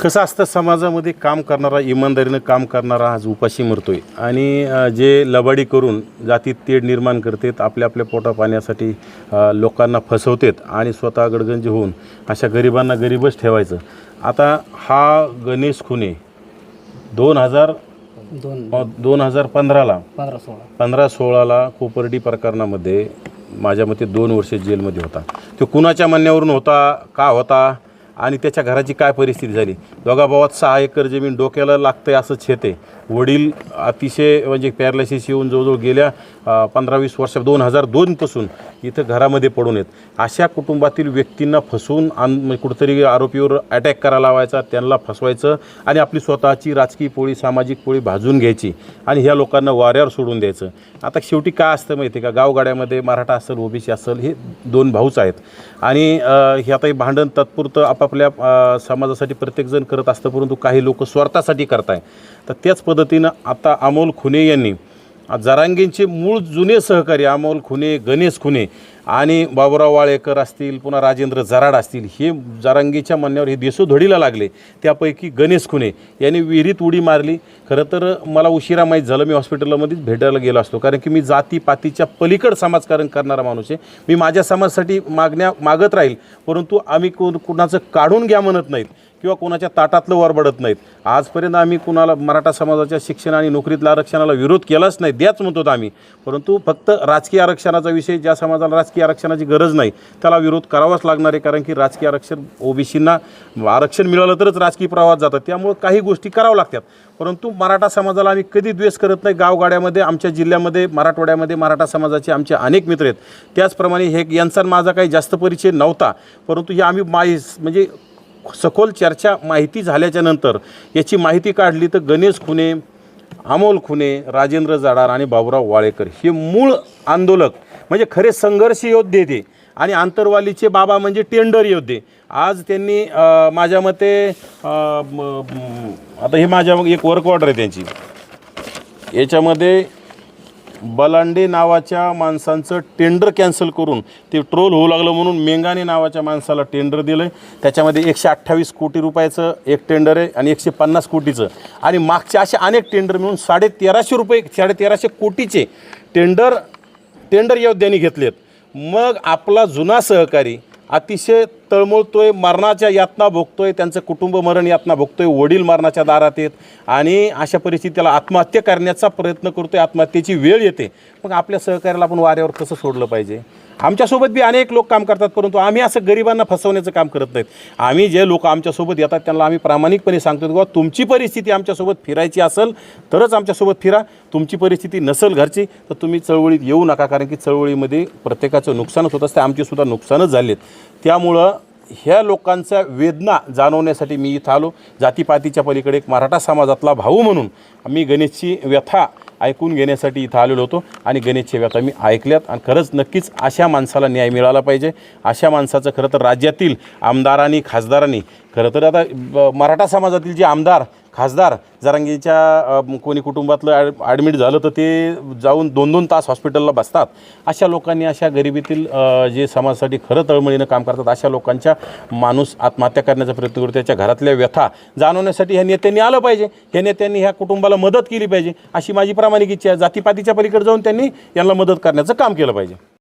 कसं असतं, समाजामध्ये काम करणारा, इमानदारीनं काम करणारा आज उपाशी मरतोय आणि जे लबाडी करून जातीत तेढ निर्माण करतात, आपल्या आपल्या पोटा पाण्यासाठी लोकांना फसवतात आणि स्वतः गडगंज होऊन अशा गरिबांना गरीबच ठेवायचं. आता हा गणेश खुने 2015ला 15-16ला कोपर्डी प्रकरणामध्ये माझ्या मते 2 वर्ष जेलमध्ये होता. तो कुणाच्या म्हणण्यावरून होता, का होता आणि त्याच्या घराची काय परिस्थिती झाली. दोघा भावात 6 एकर जमीन, डोक्याला लागतंय असं छेत आहे. वडील अतिशय म्हणजे पॅरालिसिस येऊन जवळजवळ गेल्या 15-20 वर्ष 2002पासून इथं घरामध्ये पडून आहेत. अशा कुटुंबातील व्यक्तींना फसवून कुठंतरी आरोपीवर अटॅक करायला लावायचा, त्यांना फसवायचं आणि आपली स्वतःची राजकीय पोळी, सामाजिक पोळी भाजून घ्यायची आणि ह्या लोकांना वाऱ्यावर सोडून द्यायचं. आता शेवटी काय असतं माहिती आहे का, गावगाड्यामध्ये मराठा असेल, ओबीसी असेल, हे 2 भाऊच आहेत आणि हे आता हे भांडण तात्पुरतं आपापल्या समाजासाठी प्रत्येकजण करत असतं, परंतु काही लोक स्वार्थासाठी करताय. तर त्याच पद्धतीनं आता अमोल खुने यांनी जरांगेंचे मूळ जुने सहकारी अमोल खुने, गणेश खुने आणि बाबुराव वाळेकर असतील, पुन्हा राजेंद्र जराड असतील, हे जरांगेच्या म्हणण्यावर हे देशोधडीला लागले. त्यापैकी गणेश खुने यांनी विहिरीत उडी मारली. खरं तर मला उशिरा माहीत झालं, मी हॉस्पिटलमध्येच भेटायला गेलो असतो, कारण की मी जातीपातीच्या पलीकड समाजकारण करणारा माणूस आहे. मी माझ्या समाजासाठी मागत राहील, परंतु आम्ही कुणाचं काढून घ्या म्हणत नाहीत किंवा कोणाच्या ताटातलं वर बडत नाहीत. आजपर्यंत आम्ही कुणाला मराठा समाजाच्या शिक्षण आणि नोकरीतल्या आरक्षणाला विरोध केलाच नाही, द्याच म्हणतो आम्ही. परंतु फक्त राजकीय आरक्षणाचा विषय, ज्या समाजाला राजकीय आरक्षणाची गरज नाही त्याला विरोध करावाच लागणार आहे, कारण की राजकीय आरक्षण ओबीसींना आरक्षण मिळालं तरच राजकीय प्रवाहात जातात, त्यामुळे काही गोष्टी कराव्या लागतात. परंतु मराठा समाजाला आम्ही कधी द्वेष करत नाही. गावगाड्यामध्ये, आमच्या जिल्ह्यामध्ये, मराठवाड्यामध्ये मराठा समाजाचे आमचे अनेक मित्र आहेत. त्याचप्रमाणे हे यांचा माझा काही जास्त परिचय नव्हता, परंतु हे आम्ही म्हणजे सखोल चर्चा माहिती झाल्याच्या नंतर याची माहिती काढली तर गणेश खुने, अमोल खुने, राजेंद्र जराड आणि बाबुराव वाळेकर हे मूळ आंदोलक म्हणजे खरे संघर्ष योद्धे ते आणि आंतरवालीचे बाबा म्हणजे टेंडर योद्धे. आज त्यांनी माझ्या मते आता हे माझ्या एक वर्क ऑर्डर आहे त्यांची, याच्यामध्ये बलांडे नावाच्या माणसांचं टेंडर कॅन्सल करून ते ट्रोल होऊ लागलं म्हणून मेंगाने नावाच्या माणसाला टेंडर दिलं आहे. त्याच्यामध्ये 128 कोटी रुपयाचं एक टेंडर आहे आणि 150 कोटीचं आणि मागच्या असे अनेक टेंडर मिळून 1350 कोटीचे टेंडर योद्ध्यांनी घेतलेत. मग आपला जुना सहकारी अतिशय तळमळतोय, मरणाच्या यातना भोगतोय, त्यांचं कुटुंब मरण यातना भोगतोय, वडील मरणाच्या दारात आहेत आणि अशा परिस्थितीत त्याला आत्महत्या करण्याचा प्रयत्न करतोय, आत्महत्येची वेळ येते. मग आपल्या सहकार्याला आपण वाऱ्यावर कसं सोडलं पाहिजे. आमच्यासोबत बी अनेक लोक काम करतात, परंतु आम्ही असं गरिबांना फसवण्याचं काम करत नाहीत. आम्ही जे लोक आमच्यासोबत येतात त्यांना आम्ही प्रामाणिकपणे सांगतो की बाबा तुमची परिस्थिती आमच्यासोबत फिरायची असेल तरच आमच्यासोबत फिरा, तुमची परिस्थिती नसेल घरची तर तुम्ही चळवळीत येऊ नका, कारण की चळवळीमध्ये प्रत्येकाचं नुकसानच होत असते, आमचीसुद्धा नुकसानच झालेत. त्यामुळं ह्या लोकांच्या वेदना जाणवण्यासाठी मी इथं आलो. जातीपातीच्या पलीकडे एक मराठा समाजातला भाऊ म्हणून मी गणेशची व्यथा ऐकून घेण्यासाठी इथं आलेलो होतो आणि गणेशची व्यथा मी ऐकल्यात आणि खरंच नक्कीच अशा माणसाला न्याय मिळाला पाहिजे. अशा माणसाचं खरं तर राज्यातील आमदारांनी, खासदारांनी, खरं तर आता मराठा समाजातील जे आमदार, खासदार जरांगेच्या कोणी कुटुंबातलं ॲडमिट झालं तर ते जाऊन 2-2 तास हॉस्पिटलला बसतात. अशा लोकांनी, अशा गरिबीतील जे समाजासाठी खरं तळमळीनं काम करतात अशा लोकांच्या माणूस आत्महत्या करण्याचा प्रयत्न करतो, त्याच्या घरातल्या व्यथा जाणवण्यासाठी ह्या नेत्यांनी आलं पाहिजे, ह्या नेत्यांनी ह्या कुटुंबाला मदत केली पाहिजे, अशी माझी प्रामाणिक इच्छा आहे. जातीपातीच्या पलीकडे जाऊन त्यांनी यांना मदत करण्याचं काम केलं पाहिजे.